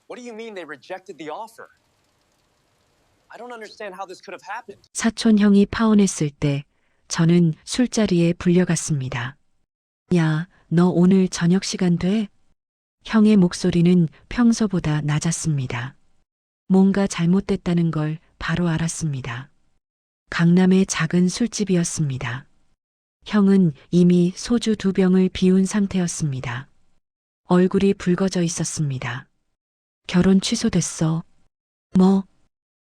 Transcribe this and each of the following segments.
What do you mean they rejected the offer? I don't understand how this could have happened. 사촌 형이 파혼했을 때 저는 술자리에 불려갔습니다. 야, 너 오늘 저녁 시간 돼? 형의 목소리는 평소보다 낮았습니다. 뭔가 잘못됐다는 걸 바로 알았습니다. 강남의 작은 술집이었습니다. 형은 이미 소주 2병을 비운 상태였습니다. 얼굴이 붉어져 있었습니다. 결혼 취소됐어. 뭐?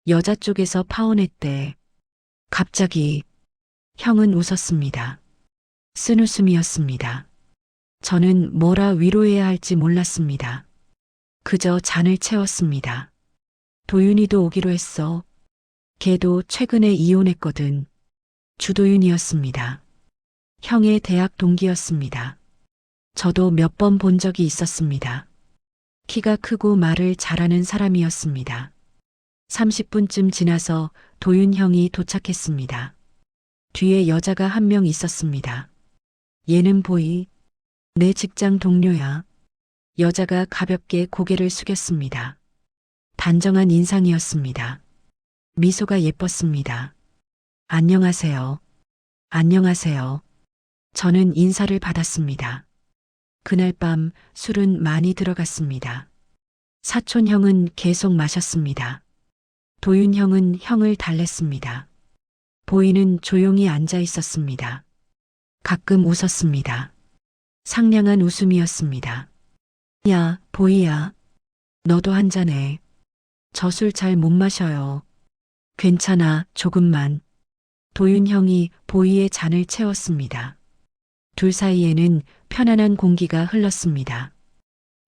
여자 쪽에서 파혼했대. 갑자기 형은 웃었습니다. 쓴웃음이었습니다. 저는 뭐라 위로해야 할지 몰랐습니다. 그저 잔을 채웠습니다. 도윤이도 오기로 했어. 걔도 최근에 이혼했거든. 주도윤이었습니다. 형의 대학 동기였습니다. 저도 몇 번 본 적이 있었습니다. 키가 크고 말을 잘하는 사람이었습니다. 30분쯤 지나서 도윤 형이 도착했습니다. 뒤에 여자가 한 명 있었습니다. 얘는 보이. 내 직장 동료야. 여자가 가볍게 고개를 숙였습니다. 단정한 인상이었습니다. 미소가 예뻤습니다. 안녕하세요. 안녕하세요. 저는 인사를 받았습니다. 그날 밤 술은 많이 들어갔습니다. 사촌 형은 계속 마셨습니다. 도윤 형은 형을 달랬습니다. 보이는 조용히 앉아 있었습니다. 가끔 웃었습니다. 상냥한 웃음이었습니다. 야, 보이야. 너도 한잔해. 저 술 잘 못 마셔요. 괜찮아, 조금만. 도윤 형이 보이의 잔을 채웠습니다. 둘 사이에는 편안한 공기가 흘렀습니다.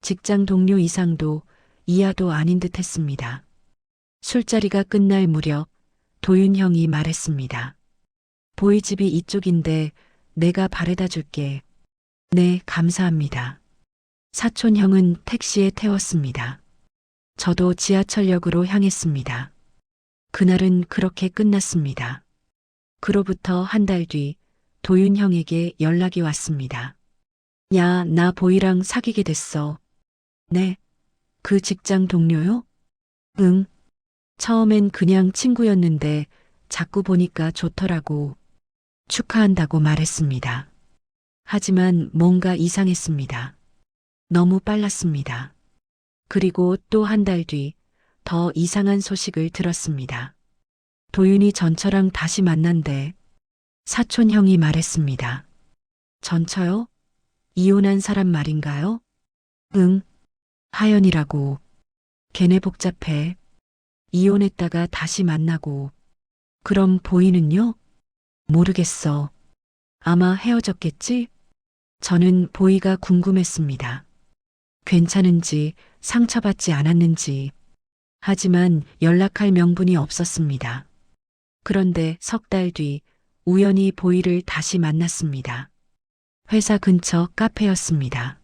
직장 동료 이상도 이하도 아닌 듯 했습니다. 술자리가 끝날 무렵 도윤 형이 말했습니다. 보이 집이 이쪽인데 내가 바래다 줄게. 네, 감사합니다. 사촌 형은 택시에 태웠습니다. 저도 지하철역으로 향했습니다. 그날은 그렇게 끝났습니다. 그로부터 한 달 뒤 도윤 형에게 연락이 왔습니다. 야, 나 보이랑 사귀게 됐어. 네? 그 직장 동료요? 응. 처음엔 그냥 친구였는데 자꾸 보니까 좋더라고. 축하한다고 말했습니다. 하지만 뭔가 이상했습니다. 너무 빨랐습니다. 그리고 또 한 달 뒤 더 이상한 소식을 들었습니다. 도윤이 전처랑 다시 만난대. 사촌 형이 말했습니다. 전처요? 이혼한 사람 말인가요? 응. 하연이라고. 걔네 복잡해. 이혼했다가 다시 만나고. 그럼 보이는요? 모르겠어. 아마 헤어졌겠지? 저는 보이가 궁금했습니다. 괜찮은지, 상처받지 않았는지. 하지만 연락할 명분이 없었습니다. 그런데 석 달 뒤 우연히 보이를 다시 만났습니다. 회사 근처 카페였습니다.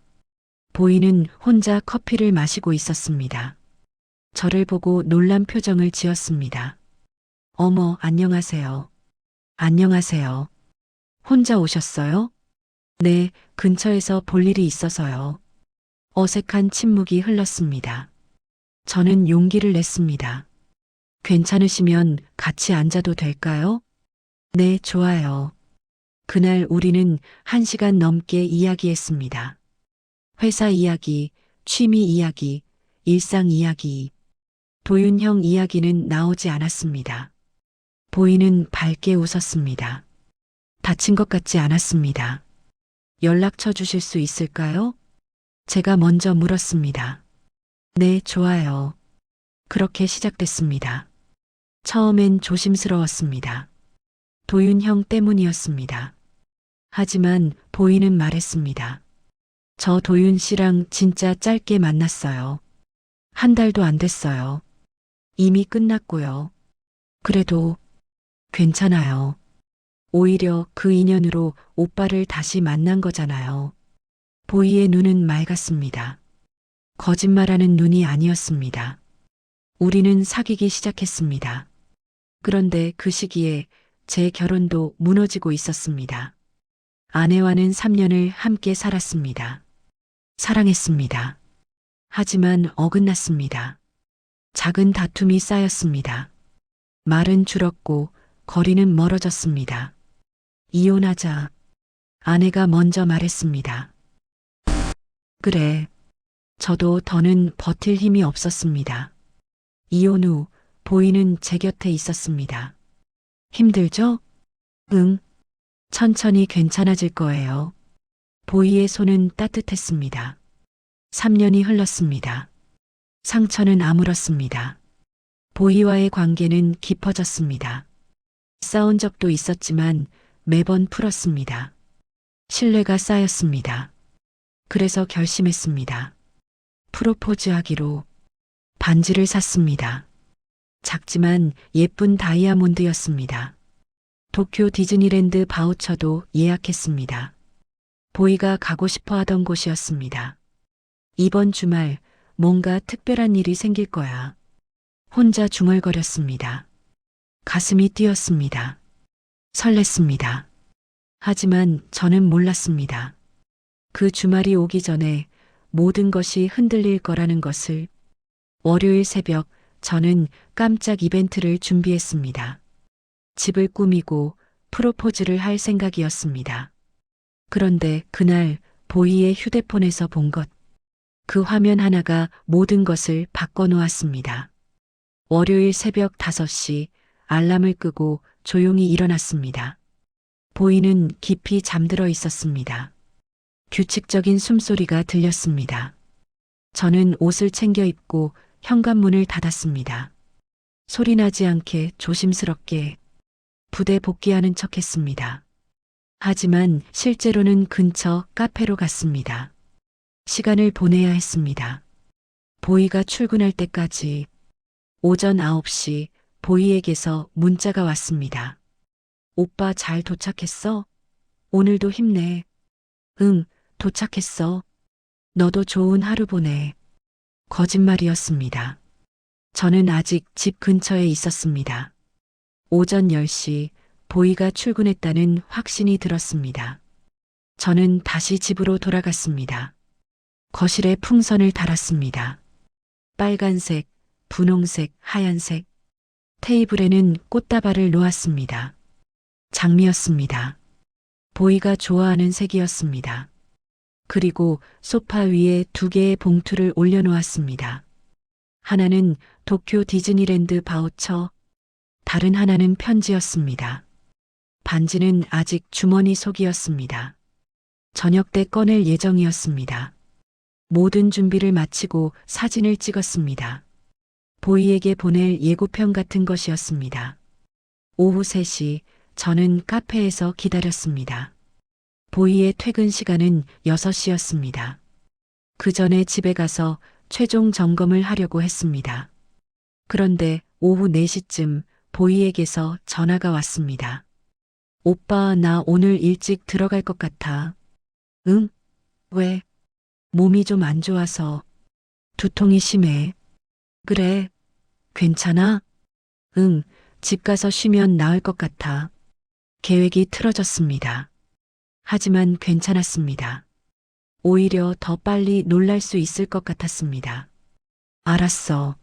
보이는 혼자 커피를 마시고 있었습니다. 저를 보고 놀란 표정을 지었습니다. 어머, 안녕하세요. 안녕하세요. 혼자 오셨어요? 네, 근처에서 볼 일이 있어서요. 어색한 침묵이 흘렀습니다. 저는 용기를 냈습니다. 괜찮으시면 같이 앉아도 될까요? 네, 좋아요. 그날 우리는 1시간 넘게 이야기했습니다. 회사 이야기, 취미 이야기, 일상 이야기. 도윤 형 이야기는 나오지 않았습니다. 보이는 밝게 웃었습니다. 다친 것 같지 않았습니다. 연락처 주실 수 있을까요? 제가 먼저 물었습니다. 네, 좋아요. 그렇게 시작됐습니다. 처음엔 조심스러웠습니다. 도윤 형 때문이었습니다. 하지만 보이는 말했습니다. 저 도윤 씨랑 진짜 짧게 만났어요. 한 달도 안 됐어요. 이미 끝났고요. 그래도 괜찮아요. 오히려 그 인연으로 오빠를 다시 만난 거잖아요. 보이의 눈은 맑았습니다. 거짓말하는 눈이 아니었습니다. 우리는 사귀기 시작했습니다. 그런데 그 시기에 제 결혼도 무너지고 있었습니다. 아내와는 3년을 함께 살았습니다. 사랑했습니다. 하지만 어긋났습니다. 작은 다툼이 쌓였습니다. 말은 줄었고 거리는 멀어졌습니다. 이혼하자. 아내가 먼저 말했습니다. 그래. 저도 더는 버틸 힘이 없었습니다. 이혼 후 보이는 제 곁에 있었습니다. 힘들죠? 응. 천천히 괜찮아질 거예요. 보이의 손은 따뜻했습니다. 3년이 흘렀습니다. 상처는 아물었습니다. 보이와의 관계는 깊어졌습니다. 싸운 적도 있었지만 매번 풀었습니다. 신뢰가 쌓였습니다. 그래서 결심했습니다. 프로포즈하기로. 반지를 샀습니다. 작지만 예쁜 다이아몬드였습니다. 도쿄 디즈니랜드 바우처도 예약했습니다. 보이가 가고 싶어 하던 곳이었습니다. 이번 주말 뭔가 특별한 일이 생길 거야. 혼자 중얼거렸습니다. 가슴이 뛰었습니다. 설렜습니다. 하지만 저는 몰랐습니다. 그 주말이 오기 전에 모든 것이 흔들릴 거라는 것을. 월요일 새벽 저는 깜짝 이벤트를 준비했습니다. 집을 꾸미고 프로포즈를 할 생각이었습니다. 그런데 그날 보이의 휴대폰에서 본 것. 그 화면 하나가 모든 것을 바꿔놓았습니다. 월요일 새벽 5시 알람을 끄고 조용히 일어났습니다. 보이는 깊이 잠들어 있었습니다. 규칙적인 숨소리가 들렸습니다. 저는 옷을 챙겨 입고 현관문을 닫았습니다. 소리나지 않게 조심스럽게 부대 복귀하는 척 했습니다. 하지만 실제로는 근처 카페로 갔습니다. 시간을 보내야 했습니다. 보이가 출근할 때까지. 오전 9시 보이에게서 문자가 왔습니다. 오빠 잘 도착했어? 오늘도 힘내. 응, 도착했어. 너도 좋은 하루 보내. 거짓말이었습니다. 저는 아직 집 근처에 있었습니다. 오전 10시 보이가 출근했다는 확신이 들었습니다. 저는 다시 집으로 돌아갔습니다. 거실에 풍선을 달았습니다. 빨간색, 분홍색, 하얀색. 테이블에는 꽃다발을 놓았습니다. 장미였습니다. 보이가 좋아하는 색이었습니다. 그리고 소파 위에 2개의 봉투를 올려놓았습니다. 하나는 도쿄 디즈니랜드 바우처, 다른 하나는 편지였습니다. 반지는 아직 주머니 속이었습니다. 저녁 때 꺼낼 예정이었습니다. 모든 준비를 마치고 사진을 찍었습니다. 보이에게 보낼 예고편 같은 것이었습니다. 오후 3시 저는 카페에서 기다렸습니다. 보이의 퇴근 시간은 6시였습니다. 그 전에 집에 가서 최종 점검을 하려고 했습니다. 그런데 오후 4시쯤 보이에게서 전화가 왔습니다. 오빠, 나 오늘 일찍 들어갈 것 같아. 응? 왜? 몸이 좀 안 좋아서. 두통이 심해. 그래. 괜찮아? 응, 집 가서 쉬면 나을 것 같아. 계획이 틀어졌습니다. 하지만 괜찮았습니다. 오히려 더 빨리 놀랄 수 있을 것 같았습니다. 알았어.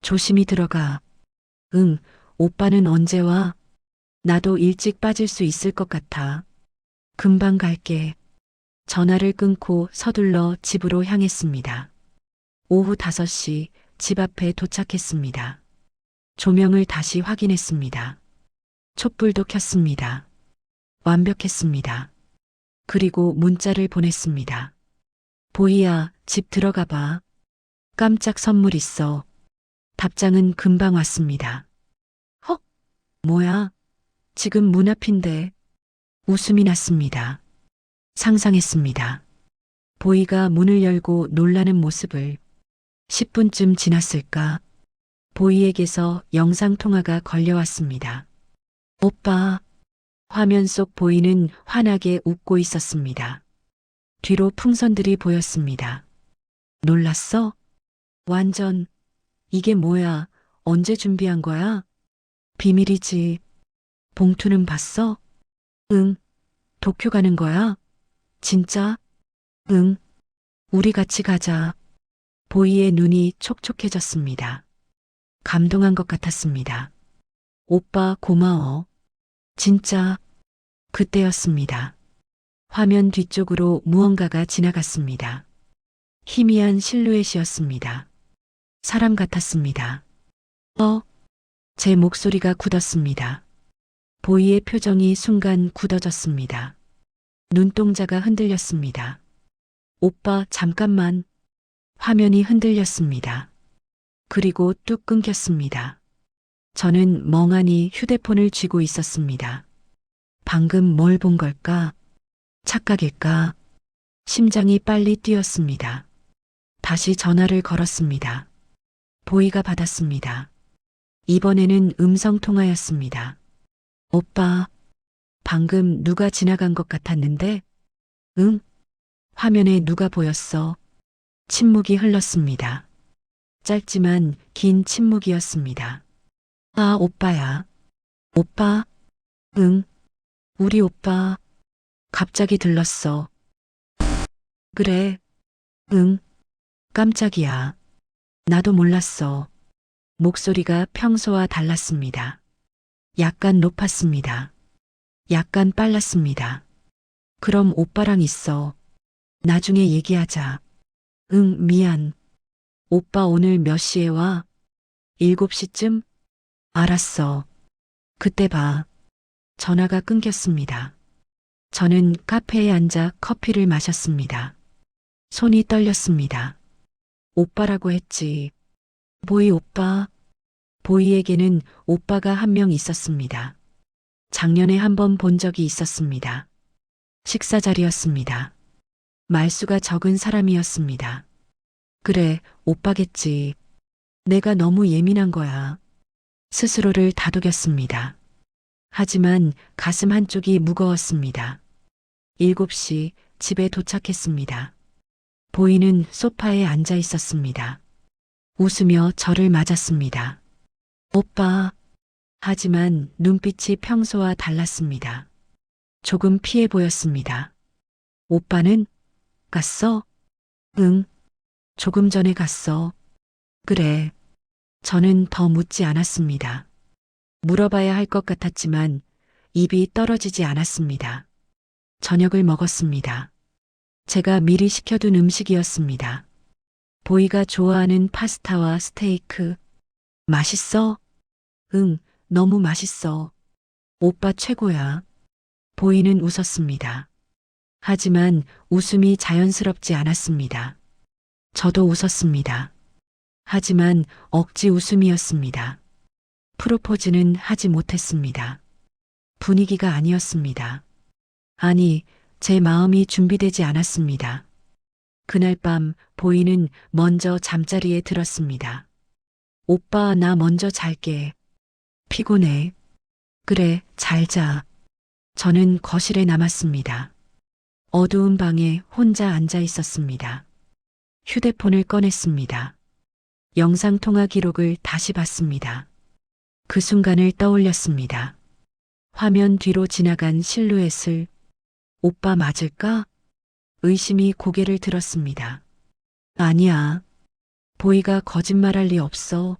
조심히 들어가. 응, 오빠는 언제 와? 나도 일찍 빠질 수 있을 것 같아. 금방 갈게. 전화를 끊고 서둘러 집으로 향했습니다. 오후 5시 집 앞에 도착했습니다. 조명을 다시 확인했습니다. 촛불도 켰습니다. 완벽했습니다. 그리고 문자를 보냈습니다. 보이야, 집 들어가 봐. 깜짝 선물 있어. 답장은 금방 왔습니다. 헉, 뭐야? 지금 문 앞인데. 웃음이 났습니다. 상상했습니다. 보이가 문을 열고 놀라는 모습을. 10분쯤 지났을까? 보이에게서 영상통화가 걸려왔습니다. 오빠. 화면 속 보이는 환하게 웃고 있었습니다. 뒤로 풍선들이 보였습니다. 놀랐어? 완전. 이게 뭐야? 언제 준비한 거야? 비밀이지. 봉투는 봤어? 응. 도쿄 가는 거야? 진짜? 응. 우리 같이 가자. 보이의 눈이 촉촉해졌습니다. 감동한 것 같았습니다. 오빠 고마워. 진짜 그때였습니다. 화면 뒤쪽으로 무언가가 지나갔습니다. 희미한 실루엣이었습니다. 사람 같았습니다. 제 목소리가 굳었습니다. 보이의 표정이 순간 굳어졌습니다. 눈동자가 흔들렸습니다. 오빠, 잠깐만. 화면이 흔들렸습니다. 그리고 뚝 끊겼습니다. 저는 멍하니 휴대폰을 쥐고 있었습니다. 방금 뭘 본 걸까? 착각일까? 심장이 빨리 뛰었습니다. 다시 전화를 걸었습니다. 보이가 받았습니다. 이번에는 음성 통화였습니다. 오빠, 방금 누가 지나간 것 같았는데? 응? 화면에 누가 보였어? 침묵이 흘렀습니다. 짧지만 긴 침묵이었습니다. 아, 오빠야. 오빠? 응. 우리 오빠. 갑자기 들렀어. 그래. 응. 깜짝이야. 나도 몰랐어. 목소리가 평소와 달랐습니다. 약간 높았습니다. 약간 빨랐습니다. 그럼 오빠랑 있어. 나중에 얘기하자. 응, 미안. 오빠 오늘 몇 시에 와? 7시쯤? 알았어. 그때 봐. 전화가 끊겼습니다. 저는 카페에 앉아 커피를 마셨습니다. 손이 떨렸습니다. 오빠라고 했지. 보이 오빠. 보이에게는 오빠가 한 명 있었습니다. 작년에 한 번 본 적이 있었습니다. 식사 자리였습니다. 말수가 적은 사람이었습니다. 그래, 오빠겠지. 내가 너무 예민한 거야. 스스로를 다독였습니다. 하지만 가슴 한쪽이 무거웠습니다. 7시 집에 도착했습니다. 보이는 소파에 앉아 있었습니다. 웃으며 저를 맞았습니다. 오빠. 하지만 눈빛이 평소와 달랐습니다. 조금 피해 보였습니다. 오빠는? 갔어? 응. 조금 전에 갔어. 그래. 저는 더 묻지 않았습니다. 물어봐야 할 것 같았지만 입이 떨어지지 않았습니다. 저녁을 먹었습니다. 제가 미리 시켜둔 음식이었습니다. 보이가 좋아하는 파스타와 스테이크. 맛있어? 응, 너무 맛있어. 오빠 최고야. 보이는 웃었습니다. 하지만 웃음이 자연스럽지 않았습니다. 저도 웃었습니다. 하지만 억지 웃음이었습니다. 프로포즈는 하지 못했습니다. 분위기가 아니었습니다. 아니, 제 마음이 준비되지 않았습니다. 그날 밤 보이는 먼저 잠자리에 들었습니다. 오빠, 나 먼저 잘게. 피곤해. 그래, 잘 자. 저는 거실에 남았습니다. 어두운 방에 혼자 앉아 있었습니다. 휴대폰을 꺼냈습니다. 영상통화 기록을 다시 봤습니다. 그 순간을 떠올렸습니다. 화면 뒤로 지나간 실루엣을 오빠 맞을까? 의심이 고개를 들었습니다. 아니야. 보이가 거짓말할 리 없어.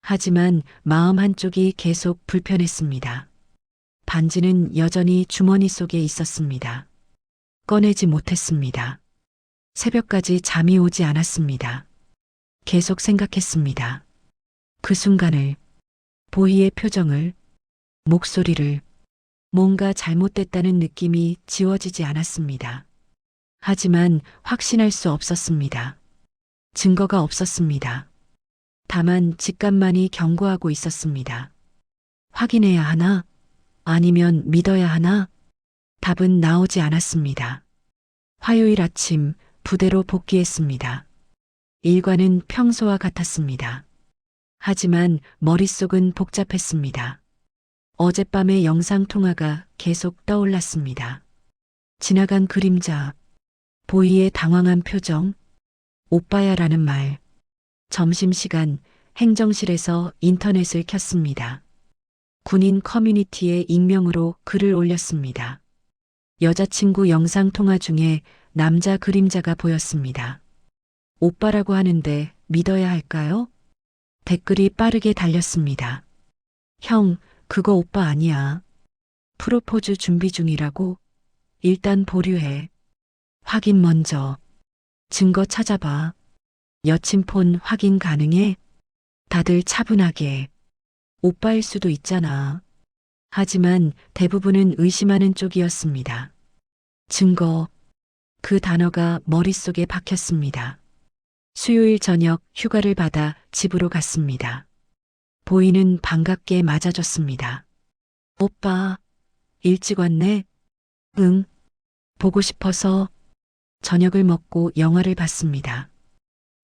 하지만 마음 한쪽이 계속 불편했습니다. 반지는 여전히 주머니 속에 있었습니다. 꺼내지 못했습니다. 새벽까지 잠이 오지 않았습니다. 계속 생각했습니다. 그 순간을, 보이의 표정을, 목소리를, 뭔가 잘못됐다는 느낌이 지워지지 않았습니다. 하지만 확신할 수 없었습니다. 증거가 없었습니다. 다만 직감만이 경고하고 있었습니다. 확인해야 하나? 아니면 믿어야 하나? 답은 나오지 않았습니다. 화요일 아침 부대로 복귀했습니다. 일과는 평소와 같았습니다. 하지만 머릿속은 복잡했습니다. 어젯밤의 영상통화가 계속 떠올랐습니다. 지나간 그림자, 보이의 당황한 표정, 오빠야라는 말. 점심시간 행정실에서 인터넷을 켰습니다. 군인 커뮤니티에 익명으로 글을 올렸습니다. 여자친구 영상통화 중에 남자 그림자가 보였습니다. 오빠라고 하는데 믿어야 할까요? 댓글이 빠르게 달렸습니다. 형, 그거 오빠 아니야. 프로포즈 준비 중이라고? 일단 보류해. 확인 먼저. 증거 찾아봐. 여친 폰 확인 가능해? 다들 차분하게. 오빠일 수도 있잖아. 하지만 대부분은 의심하는 쪽이었습니다. 증거. 그 단어가 머릿속에 박혔습니다. 수요일 저녁 휴가를 받아 집으로 갔습니다. 보이는 반갑게 맞아줬습니다. 오빠, 일찍 왔네? 응, 보고 싶어서. 저녁을 먹고 영화를 봤습니다.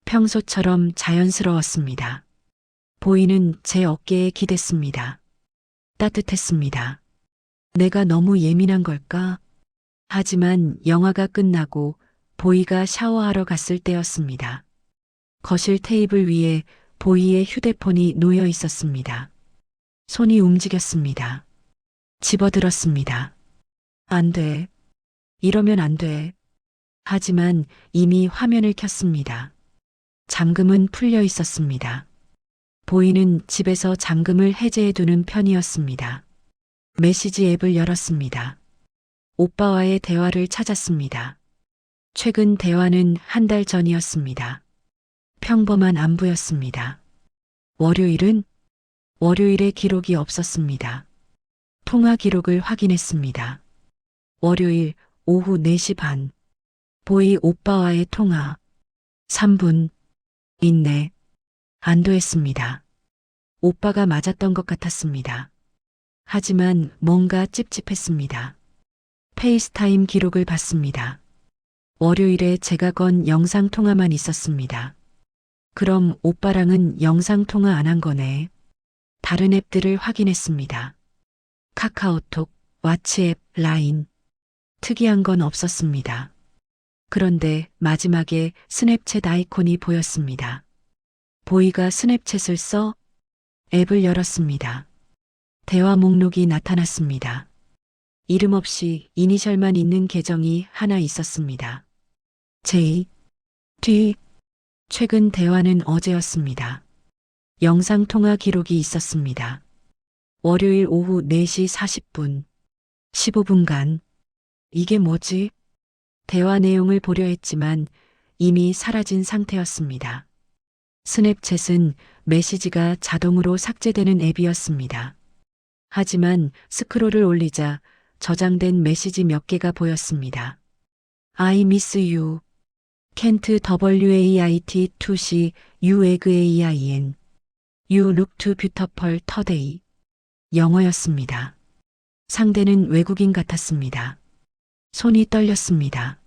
평소처럼 자연스러웠습니다. 보이는 제 어깨에 기댔습니다. 따뜻했습니다. 내가 너무 예민한 걸까? 하지만 영화가 끝나고 보이가 샤워하러 갔을 때였습니다. 거실 테이블 위에 보이의 휴대폰이 놓여 있었습니다. 손이 움직였습니다. 집어들었습니다. 안 돼. 이러면 안 돼. 하지만 이미 화면을 켰습니다. 잠금은 풀려 있었습니다. 보이는 집에서 잠금을 해제해두는 편이었습니다. 메시지 앱을 열었습니다. 오빠와의 대화를 찾았습니다. 최근 대화는 한 달 전이었습니다. 평범한 안부였습니다. 월요일은? 월요일에 기록이 없었습니다. 통화 기록을 확인했습니다. 월요일 오후 4시 반. 보이 오빠와의 통화. 3분. 있네. 안도했습니다. 오빠가 맞았던 것 같았습니다. 하지만 뭔가 찝찝했습니다. 페이스타임 기록을 봤습니다. 월요일에 제가 건 영상통화만 있었습니다. 그럼 오빠랑은 영상통화 안 한 거네. 다른 앱들을 확인했습니다. 카카오톡, 왓츠앱, 라인. 특이한 건 없었습니다. 그런데 마지막에 스냅챗 아이콘이 보였습니다. 보이가 스냅챗을 써? 앱을 열었습니다. 대화 목록이 나타났습니다. 이름 없이 이니셜만 있는 계정이 하나 있었습니다. J, D. 최근 대화는 어제였습니다. 영상통화 기록이 있었습니다. 월요일 오후 4시 40분. 15분간. 이게 뭐지? 대화 내용을 보려 했지만 이미 사라진 상태였습니다. 스냅챗은 메시지가 자동으로 삭제되는 앱이었습니다. 하지만 스크롤을 올리자 저장된 메시지 몇 개가 보였습니다. I miss you. Can't wait to see you again. You look too beautiful today. 영어였습니다. 상대는 외국인 같았습니다. 손이 떨렸습니다.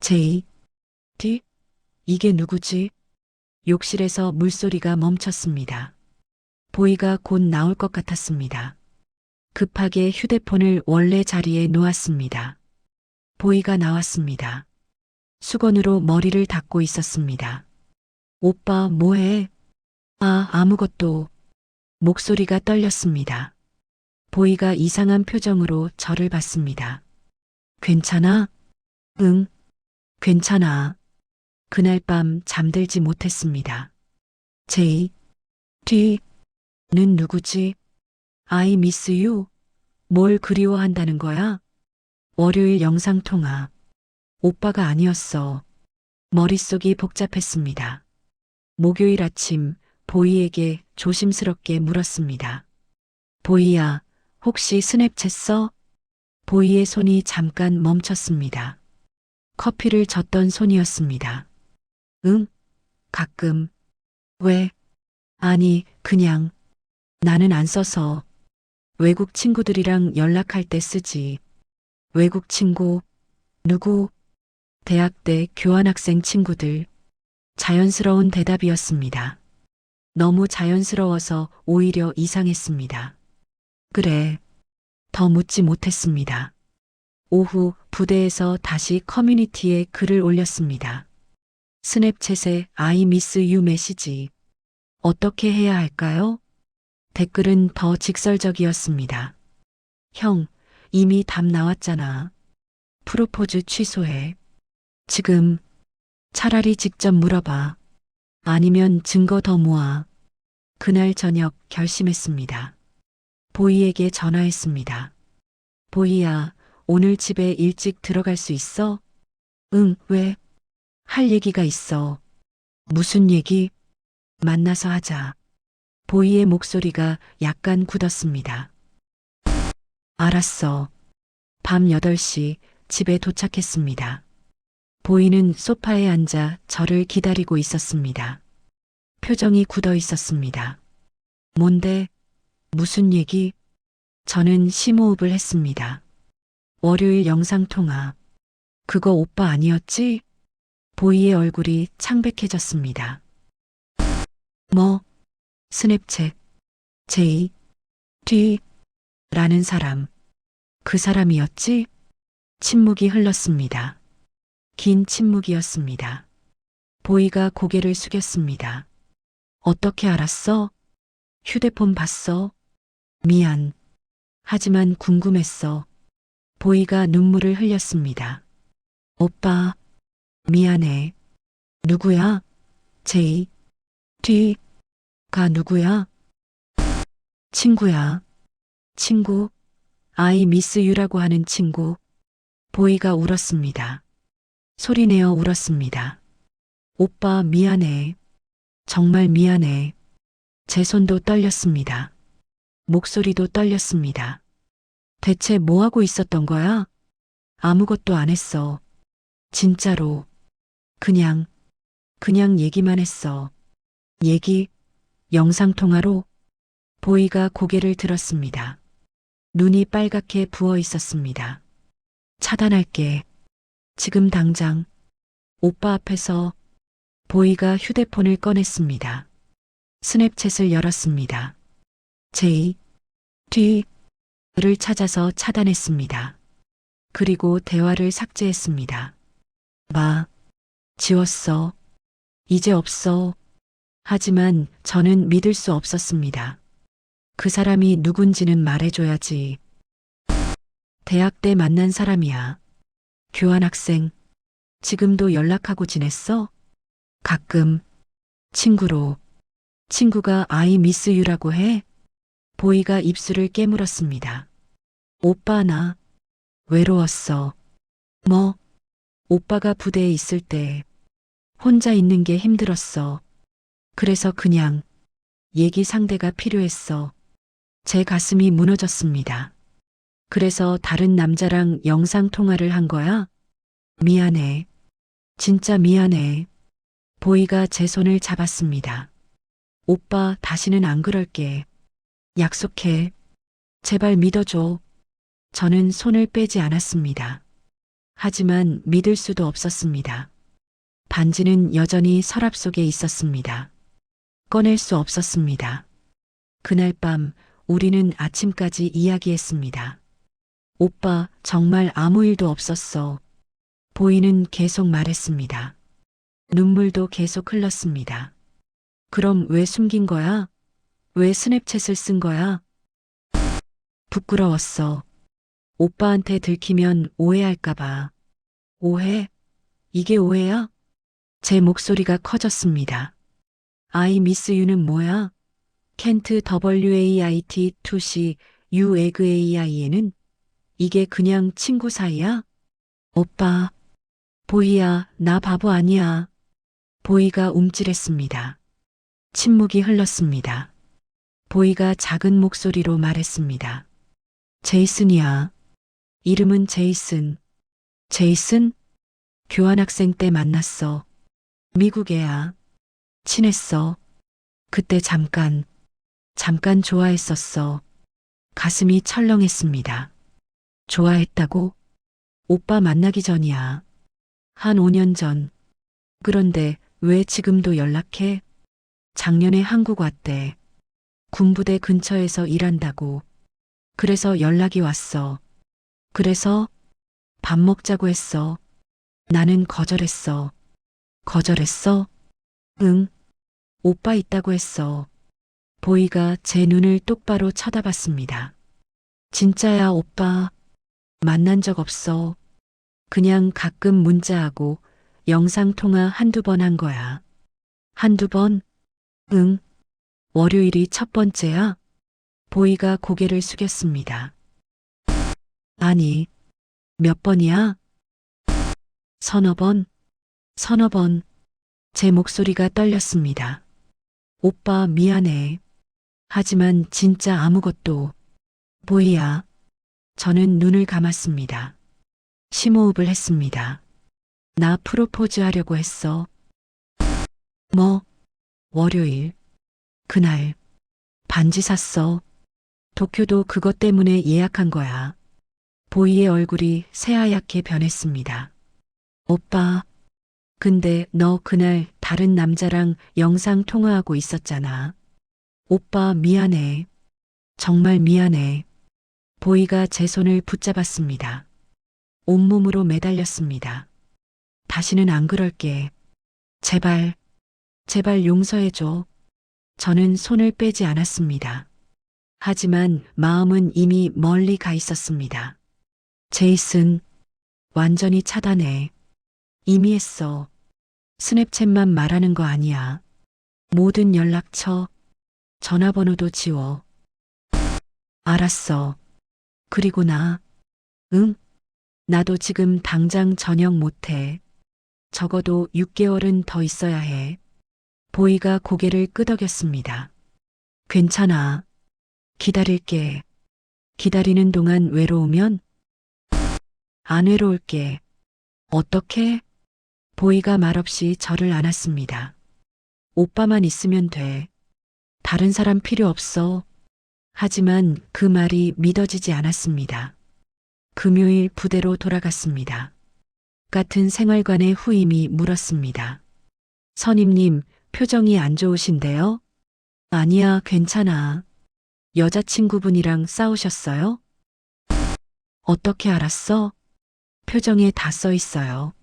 J, D? 이게 누구지? 욕실에서 물소리가 멈췄습니다. 보이가 곧 나올 것 같았습니다. 급하게 휴대폰을 원래 자리에 놓았습니다. 보이가 나왔습니다. 수건으로 머리를 닦고 있었습니다. 오빠 뭐해? 아무것도. 목소리가 떨렸습니다. 보이가 이상한 표정으로 저를 봤습니다. 괜찮아? 응, 괜찮아. 그날 밤 잠들지 못했습니다. J, D는 누구지? I miss you? 뭘 그리워한다는 거야? 월요일 영상통화. 오빠가 아니었어. 머릿속이 복잡했습니다. 목요일 아침 보이에게 조심스럽게 물었습니다. 보이야, 혹시 스냅챗 써? 보이의 손이 잠깐 멈췄습니다. 커피를 젓던 손이었습니다. 응? 가끔. 왜? 아니, 그냥. 나는 안 써서. 외국 친구들이랑 연락할 때 쓰지. 외국 친구? 누구? 대학 때 교환학생 친구들. 자연스러운 대답이었습니다. 너무 자연스러워서 오히려 이상했습니다. 그래. 더 묻지 못했습니다. 오후 부대에서 다시 커뮤니티에 글을 올렸습니다. 스냅챗에 I miss you 메시지. 어떻게 해야 할까요? 댓글은 더 직설적이었습니다. 형, 이미 답 나왔잖아. 프로포즈 취소해. 지금 차라리 직접 물어봐. 아니면 증거 더 모아. 그날 저녁 결심했습니다. 보이에게 전화했습니다. 보이야, 오늘 집에 일찍 들어갈 수 있어? 응, 왜? 할 얘기가 있어. 무슨 얘기? 만나서 하자. 보이의 목소리가 약간 굳었습니다. 알았어. 밤 8시 집에 도착했습니다. 보이는 소파에 앉아 저를 기다리고 있었습니다. 표정이 굳어 있었습니다. 뭔데? 무슨 얘기? 저는 심호흡을 했습니다. 월요일 영상통화. 그거 오빠 아니었지? 보이의 얼굴이 창백해졌습니다. 뭐? 스냅챗. 제이. 뒤. 라는 사람. 그 사람이었지? 침묵이 흘렀습니다. 긴 침묵이었습니다. 보이가 고개를 숙였습니다. 어떻게 알았어? 휴대폰 봤어? 미안. 하지만 궁금했어. 보이가 눈물을 흘렸습니다. 오빠, 미안해. 누구야? 제이. 뒤가 누구야? 친구야. 친구. I miss you라고 하는 친구. 보이가 울었습니다. 소리내어 울었습니다. 오빠 미안해. 정말 미안해. 제 손도 떨렸습니다. 목소리도 떨렸습니다. 대체 뭐 하고 있었던 거야? 아무것도 안 했어. 진짜로. 그냥 얘기만 했어. 얘기, 영상통화로. 보이가 고개를 들었습니다. 눈이 빨갛게 부어 있었습니다. 차단할게. 지금 당장. 오빠 앞에서. 보이가 휴대폰을 꺼냈습니다. 스냅챗을 열었습니다. 제이, 뒤를 찾아서 차단했습니다. 그리고 대화를 삭제했습니다. 지웠어. 이제 없어. 하지만 저는 믿을 수 없었습니다. 그 사람이 누군지는 말해줘야지. 대학 때 만난 사람이야. 교환학생. 지금도 연락하고 지냈어? 가끔. 친구로. 친구가 I miss you라고 해? 보이가 입술을 깨물었습니다. 오빠 나 외로웠어. 뭐? 오빠가 부대에 있을 때 혼자 있는 게 힘들었어. 그래서 그냥 얘기 상대가 필요했어. 제 가슴이 무너졌습니다. 그래서 다른 남자랑 영상 통화를 한 거야? 미안해. 진짜 미안해. 보이가 제 손을 잡았습니다. 오빠 다시는 안 그럴게. 약속해. 제발 믿어줘. 저는 손을 빼지 않았습니다. 하지만 믿을 수도 없었습니다. 반지는 여전히 서랍 속에 있었습니다. 꺼낼 수 없었습니다. 그날 밤 우리는 아침까지 이야기했습니다. 오빠 정말 아무 일도 없었어. 보이는 계속 말했습니다. 눈물도 계속 흘렀습니다. 그럼 왜 숨긴 거야? 왜 스냅챗을 쓴 거야? 부끄러웠어. 오빠한테 들키면 오해할까봐. 오해? 이게 오해야? 제 목소리가 커졌습니다. I miss you는 뭐야? 캔트 WAIT 2C U 에그 AI에는 이게 그냥 친구 사이야? 오빠, 보이야, 나 바보 아니야. 보이가 움찔했습니다. 침묵이 흘렀습니다. 보이가 작은 목소리로 말했습니다. 제이슨이야. 이름은 제이슨. 제이슨? 교환학생 때 만났어. 미국 애야. 친했어. 그때 잠깐 좋아했었어. 가슴이 철렁했습니다. 좋아했다고? 오빠 만나기 전이야. 한 5년 전. 그런데 왜 지금도 연락해? 작년에 한국 왔대. 군부대 근처에서 일한다고. 그래서 연락이 왔어. 그래서 밥 먹자고 했어. 나는 거절했어. 거절했어? 응. 오빠 있다고 했어. 보이가 제 눈을 똑바로 쳐다봤습니다. 진짜야, 오빠. 만난 적 없어. 그냥 가끔 문자하고 영상통화 한두 번 한 거야. 한두 번? 응. 월요일이 첫 번째야? 보이가 고개를 숙였습니다. 아니, 몇 번이야? 서너 번? 서너 번. 제 목소리가 떨렸습니다. 오빠 미안해. 하지만 진짜 아무것도. 보이야. 저는 눈을 감았습니다. 심호흡을 했습니다. 나 프로포즈 하려고 했어. 뭐? 월요일. 그날. 반지 샀어. 도쿄도 그것 때문에 예약한 거야. 보이의 얼굴이 새하얗게 변했습니다. 오빠. 근데 너 그날 다른 남자랑 영상 통화하고 있었잖아. 오빠 미안해. 정말 미안해. 보이가 제 손을 붙잡았습니다. 온몸으로 매달렸습니다. 다시는 안 그럴게. 제발, 제발 용서해줘. 저는 손을 빼지 않았습니다. 하지만 마음은 이미 멀리 가 있었습니다. 제이슨, 완전히 차단해. 이미 했어. 스냅챗만 말하는 거 아니야. 모든 연락처, 전화번호도 지워. 알았어. 그리고 나, 응? 나도 지금 당장 저녁 못해. 적어도 6개월은 더 있어야 해. 보이가 고개를 끄덕였습니다. 괜찮아. 기다릴게. 기다리는 동안 외로우면 안 외로울게. 어떻게? 보이가 말없이 저를 안았습니다. 오빠만 있으면 돼. 다른 사람 필요 없어. 하지만 그 말이 믿어지지 않았습니다. 금요일 부대로 돌아갔습니다. 같은 생활관의 후임이 물었습니다. 선임님, 표정이 안 좋으신데요? 아니야, 괜찮아. 여자친구분이랑 싸우셨어요? 어떻게 알았어? 표정에 다 써 있어요.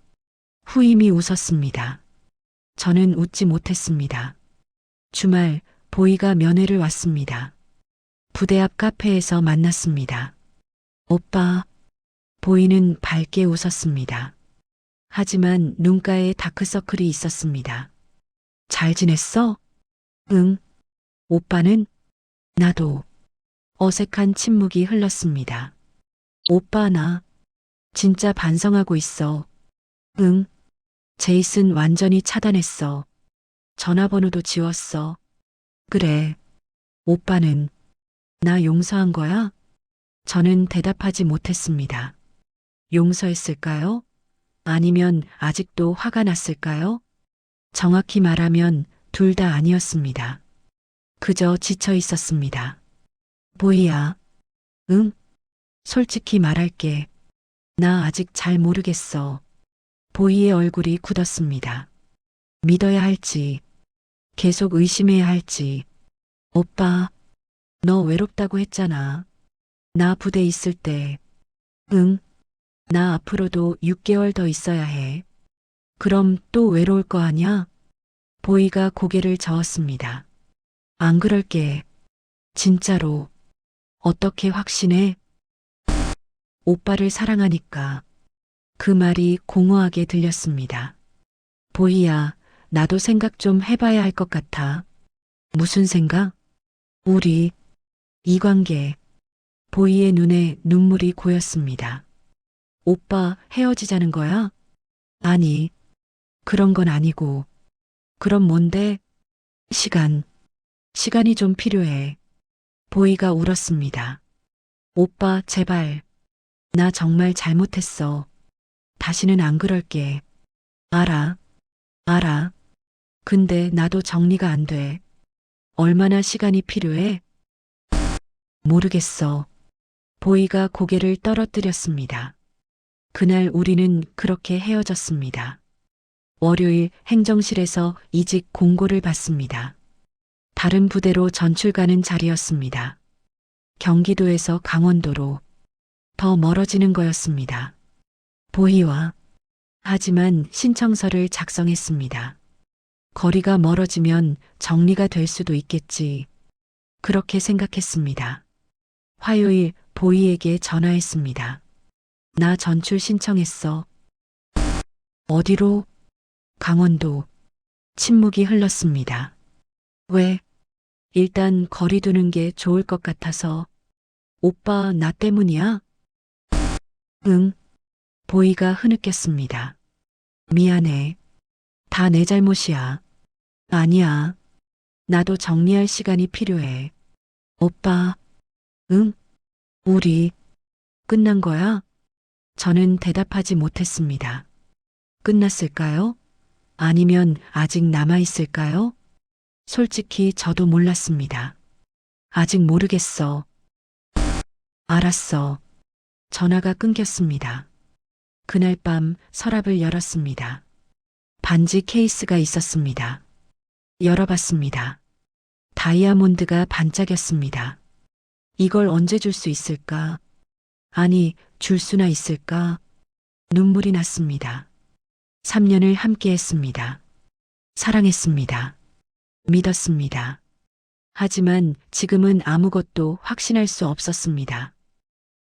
후임이 웃었습니다. 저는 웃지 못했습니다. 주말 보이가 면회를 왔습니다. 부대 앞 카페에서 만났습니다. 오빠, 보이는 밝게 웃었습니다. 하지만 눈가에 다크서클이 있었습니다. 잘 지냈어? 응. 오빠는? 나도. 어색한 침묵이 흘렀습니다. 오빠 나 진짜 반성하고 있어. 응. 제이슨 완전히 차단했어. 전화번호도 지웠어. 그래. 오빠는 나 용서한 거야? 저는 대답하지 못했습니다. 용서했을까요? 아니면 아직도 화가 났을까요? 정확히 말하면 둘 다 아니었습니다. 그저 지쳐 있었습니다. 보이야. 응? 솔직히 말할게. 나 아직 잘 모르겠어. 보이의 얼굴이 굳었습니다. 믿어야 할지, 계속 의심해야 할지. 오빠, 너 외롭다고 했잖아. 나 부대 있을 때. 응? 나 앞으로도 6개월 더 있어야 해. 그럼 또 외로울 거 아냐? 보이가 고개를 저었습니다. 안 그럴게. 진짜로. 어떻게 확신해? 오빠를 사랑하니까. 그 말이 공허하게 들렸습니다. 보이야, 나도 생각 좀 해봐야 할 것 같아. 무슨 생각? 우리, 이 관계. 보이의 눈에 눈물이 고였습니다. 오빠 헤어지자는 거야? 아니, 그런 건 아니고. 그럼 뭔데? 시간. 시간이 좀 필요해. 보이가 울었습니다. 오빠, 제발. 나 정말 잘못했어. 다시는 안 그럴게. 알아. 알아. 근데 나도 정리가 안 돼. 얼마나 시간이 필요해? 모르겠어. 보이가 고개를 떨어뜨렸습니다. 그날 우리는 그렇게 헤어졌습니다. 월요일 행정실에서 이직 공고를 받습니다. 다른 부대로 전출 가는 자리였습니다. 경기도에서 강원도로 더 멀어지는 거였습니다. 보이와 하지만 신청서를 작성했습니다. 거리가 멀어지면 정리가 될 수도 있겠지. 그렇게 생각했습니다. 화요일 보이에게 전화했습니다. 나 전출 신청했어. 어디로? 강원도. 침묵이 흘렀습니다. 왜? 일단 거리 두는 게 좋을 것 같아서. 오빠, 나 때문이야? 응. 보이가 흐느꼈습니다. 미안해. 다 내 잘못이야. 아니야. 나도 정리할 시간이 필요해. 오빠. 응? 우리 끝난 거야? 저는 대답하지 못했습니다. 끝났을까요? 아니면 아직 남아있을까요? 솔직히 저도 몰랐습니다. 아직 모르겠어. 알았어. 전화가 끊겼습니다. 그날 밤 서랍을 열었습니다. 반지 케이스가 있었습니다. 열어봤습니다. 다이아몬드가 반짝였습니다. 이걸 언제 줄 수 있을까? 아니, 줄 수나 있을까? 눈물이 났습니다. 3년을 함께 했습니다. 사랑했습니다. 믿었습니다. 하지만 지금은 아무것도 확신할 수 없었습니다.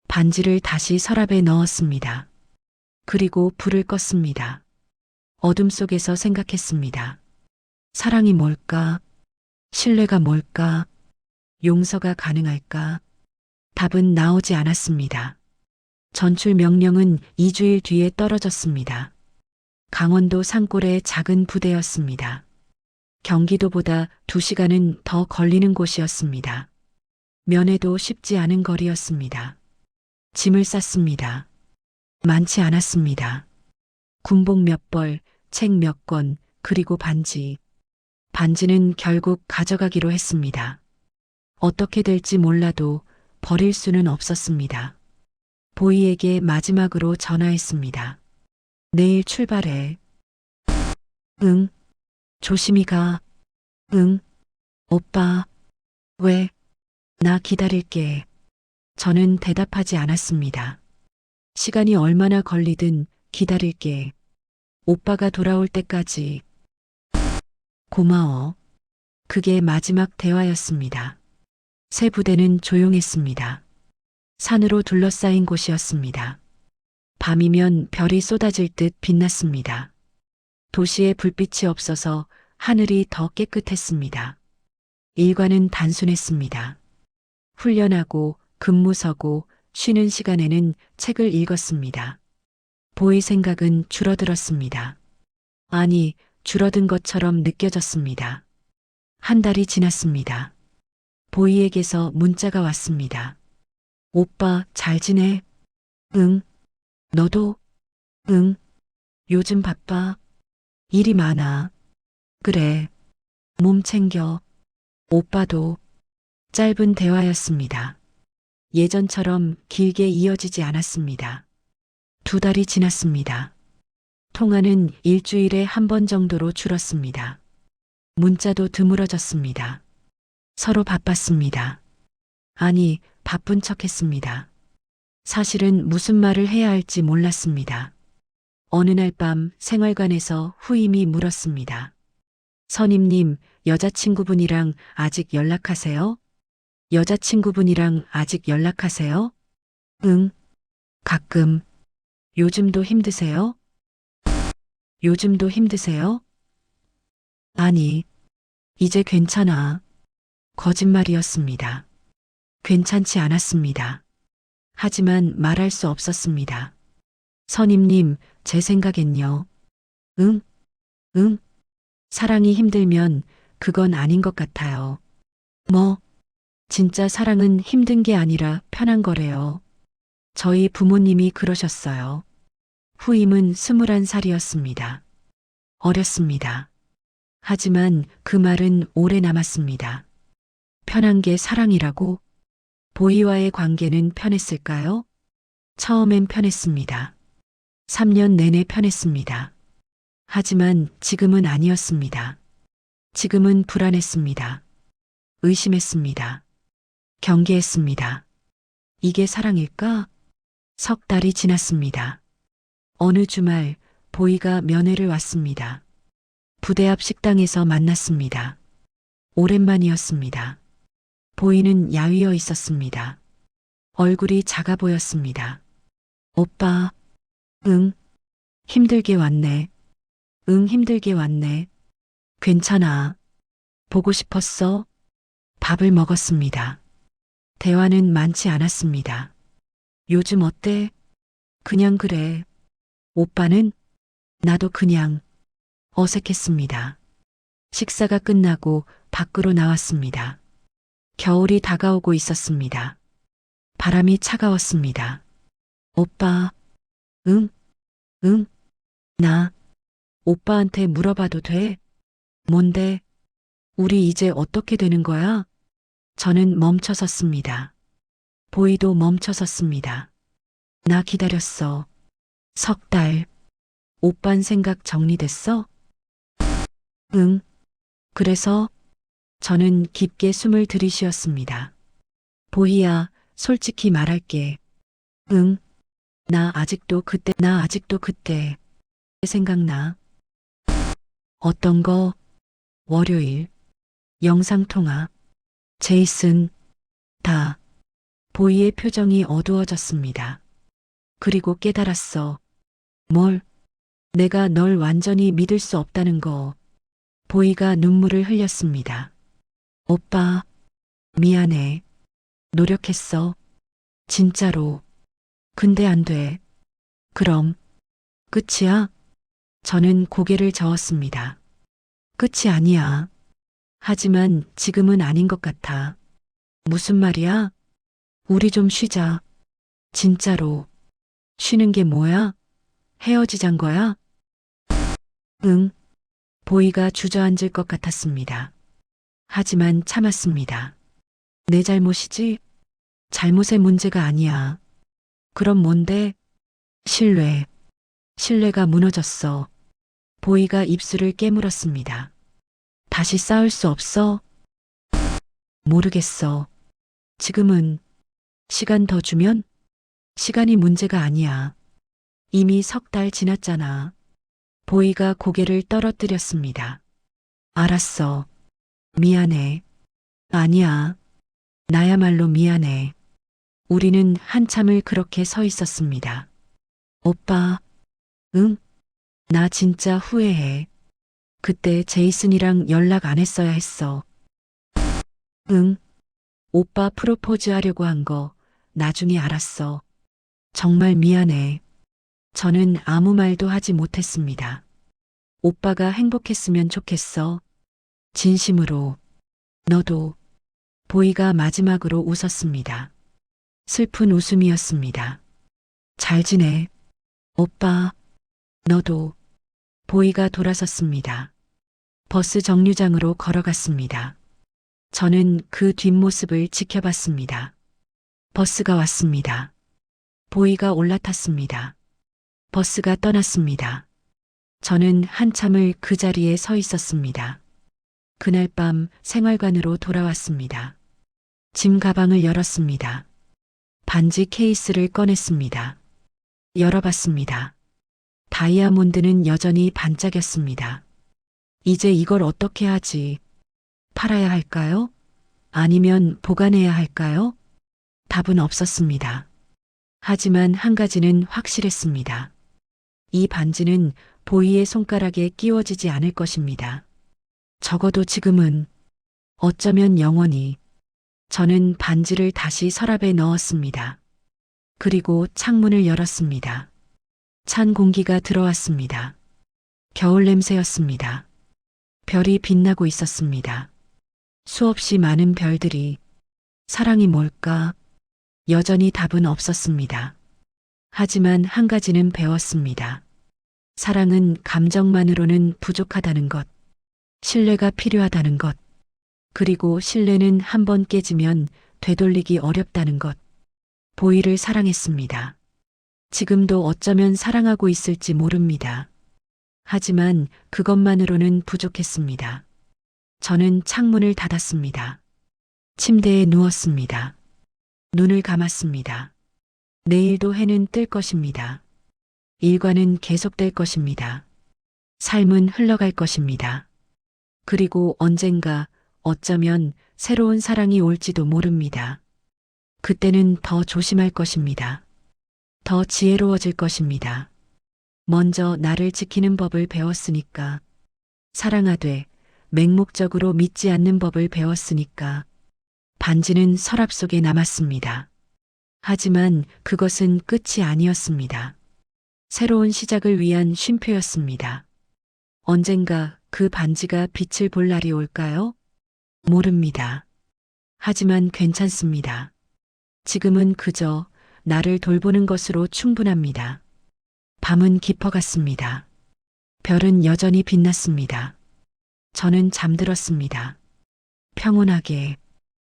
반지를 다시 서랍에 넣었습니다. 그리고 불을 껐습니다. 어둠 속에서 생각했습니다. 사랑이 뭘까? 신뢰가 뭘까? 용서가 가능할까? 답은 나오지 않았습니다. 전출 명령은 2주일 뒤에 떨어졌습니다. 강원도 산골의 작은 부대였습니다. 경기도보다 2시간은 더 걸리는 곳이었습니다. 면회도 쉽지 않은 거리였습니다. 짐을 쌌습니다. 많지 않았습니다. 군복 몇 벌, 책 몇 권, 그리고 반지. 반지는 결국 가져가기로 했습니다. 어떻게 될지 몰라도 버릴 수는 없었습니다. 보이에게 마지막으로 전화했습니다. 내일 출발해. 응. 조심히 가. 응. 오빠. 왜? 나 기다릴게. 저는 대답하지 않았습니다. 시간이 얼마나 걸리든 기다릴게. 오빠가 돌아올 때까지. 고마워. 그게 마지막 대화였습니다. 새 부대는 조용했습니다. 산으로 둘러싸인 곳이었습니다. 밤이면 별이 쏟아질 듯 빛났습니다. 도시에 불빛이 없어서 하늘이 더 깨끗했습니다. 일과는 단순했습니다. 훈련하고 근무서고 쉬는 시간에는 책을 읽었습니다. 보이 생각은 줄어들었습니다. 아니, 줄어든 것처럼 느껴졌습니다. 한 달이 지났습니다. 보이에게서 문자가 왔습니다. 오빠, 잘 지내? 응. 너도? 응. 요즘 바빠? 일이 많아. 그래. 몸 챙겨. 오빠도. 짧은 대화였습니다. 예전처럼 길게 이어지지 않았습니다. 2달이 지났습니다. 통화는 일주일에 한 번 정도로 줄었습니다. 문자도 드물어졌습니다. 서로 바빴습니다. 아니, 바쁜 척 했습니다. 사실은 무슨 말을 해야 할지 몰랐습니다. 어느 날 밤 생활관에서 후임이 물었습니다. 선임님, 여자친구분이랑 아직 연락하세요? 여자친구분이랑 아직 연락하세요? 응, 가끔. 요즘도 힘드세요? 요즘도 힘드세요? 아니, 이제 괜찮아. 거짓말이었습니다. 괜찮지 않았습니다. 하지만 말할 수 없었습니다. 선임님, 제 생각엔요. 응? 응? 사랑이 힘들면 그건 아닌 것 같아요. 뭐? 진짜 사랑은 힘든 게 아니라 편한 거래요. 저희 부모님이 그러셨어요. 후임은 21살이었습니다. 어렸습니다. 하지만 그 말은 오래 남았습니다. 편한 게 사랑이라고? 보이와의 관계는 편했을까요? 처음엔 편했습니다. 3년 내내 편했습니다. 하지만 지금은 아니었습니다. 지금은 불안했습니다. 의심했습니다. 경계했습니다. 이게 사랑일까? 3달이 지났습니다. 어느 주말 보이가 면회를 왔습니다. 부대 앞 식당에서 만났습니다. 오랜만이었습니다. 보이는 야위어 있었습니다. 얼굴이 작아 보였습니다. 오빠, 응, 힘들게 왔네. 응, 힘들게 왔네. 괜찮아. 보고 싶었어. 밥을 먹었습니다. 대화는 많지 않았습니다. 요즘 어때? 그냥 그래. 오빠는? 나도 그냥 어색했습니다. 식사가 끝나고 밖으로 나왔습니다. 겨울이 다가오고 있었습니다. 바람이 차가웠습니다. 오빠, 응, 응, 나 오빠한테 물어봐도 돼? 뭔데? 우리 이제 어떻게 되는 거야? 저는 멈춰 섰습니다. 보이도 멈춰 섰습니다. 나 기다렸어. 석 달. 오빤 생각 정리됐어? 응. 그래서 저는 깊게 숨을 들이쉬었습니다. 보희야, 솔직히 말할게. 응. 나 아직도 그때 생각나. 어떤 거? 월요일. 영상통화. 제이슨. 다. 보희의 표정이 어두워졌습니다. 그리고 깨달았어. 뭘? 내가 널 완전히 믿을 수 없다는 거. 보희가 눈물을 흘렸습니다. 오빠, 미안해. 노력했어. 진짜로. 근데 안 돼. 그럼, 끝이야? 저는 고개를 저었습니다. 끝이 아니야. 하지만 지금은 아닌 것 같아. 무슨 말이야? 우리 좀 쉬자. 진짜로. 쉬는 게 뭐야? 헤어지잔 거야? 응. 보이가 주저앉을 것 같았습니다. 하지만 참았습니다. 내 잘못이지? 잘못의 문제가 아니야. 그럼 뭔데? 신뢰. 신뢰가 무너졌어. 보이가 입술을 깨물었습니다. 다시 싸울 수 없어? 모르겠어. 지금은 시간 더 주면? 시간이 문제가 아니야. 이미 석 달 지났잖아. 보이가 고개를 떨어뜨렸습니다. 알았어. 미안해. 아니야. 나야말로 미안해. 우리는 한참을 그렇게 서 있었습니다. 오빠, 응? 나 진짜 후회해. 그때 제이슨이랑 연락 안 했어야 했어. 응? 오빠 프로포즈 하려고 한 거 나중에 알았어. 정말 미안해. 저는 아무 말도 하지 못했습니다. 오빠가 행복했으면 좋겠어. 진심으로. 너도. 보이가 마지막으로 웃었습니다. 슬픈 웃음이었습니다. 잘 지내. 오빠. 너도. 보이가 돌아섰습니다. 버스 정류장으로 걸어갔습니다. 저는 그 뒷모습을 지켜봤습니다. 버스가 왔습니다. 보이가 올라탔습니다. 버스가 떠났습니다. 저는 한참을 그 자리에 서 있었습니다. 그날 밤 생활관으로 돌아왔습니다. 짐 가방을 열었습니다. 반지 케이스를 꺼냈습니다. 열어봤습니다. 다이아몬드는 여전히 반짝였습니다. 이제 이걸 어떻게 하지? 팔아야 할까요? 아니면 보관해야 할까요? 답은 없었습니다. 하지만 한 가지는 확실했습니다. 이 반지는 보이의 손가락에 끼워지지 않을 것입니다. 적어도 지금은, 어쩌면 영원히. 저는 반지를 다시 서랍에 넣었습니다. 그리고 창문을 열었습니다. 찬 공기가 들어왔습니다. 겨울 냄새였습니다. 별이 빛나고 있었습니다. 수없이 많은 별들이. 사랑이 뭘까? 여전히 답은 없었습니다. 하지만 한 가지는 배웠습니다. 사랑은 감정만으로는 부족하다는 것. 신뢰가 필요하다는 것. 그리고 신뢰는 한 번 깨지면 되돌리기 어렵다는 것. 보이를 사랑했습니다. 지금도 어쩌면 사랑하고 있을지 모릅니다. 하지만 그것만으로는 부족했습니다. 저는 창문을 닫았습니다. 침대에 누웠습니다. 눈을 감았습니다. 내일도 해는 뜰 것입니다. 일과는 계속될 것입니다. 삶은 흘러갈 것입니다. 그리고 언젠가 어쩌면 새로운 사랑이 올지도 모릅니다. 그때는 더 조심할 것입니다. 더 지혜로워질 것입니다. 먼저 나를 지키는 법을 배웠으니까. 사랑하되 맹목적으로 믿지 않는 법을 배웠으니까. 반지는 서랍 속에 남았습니다. 하지만 그것은 끝이 아니었습니다. 새로운 시작을 위한 쉼표였습니다. 언젠가 그 반지가 빛을 볼 날이 올까요? 모릅니다. 하지만 괜찮습니다. 지금은 그저 나를 돌보는 것으로 충분합니다. 밤은 깊어갔습니다. 별은 여전히 빛났습니다. 저는 잠들었습니다. 평온하게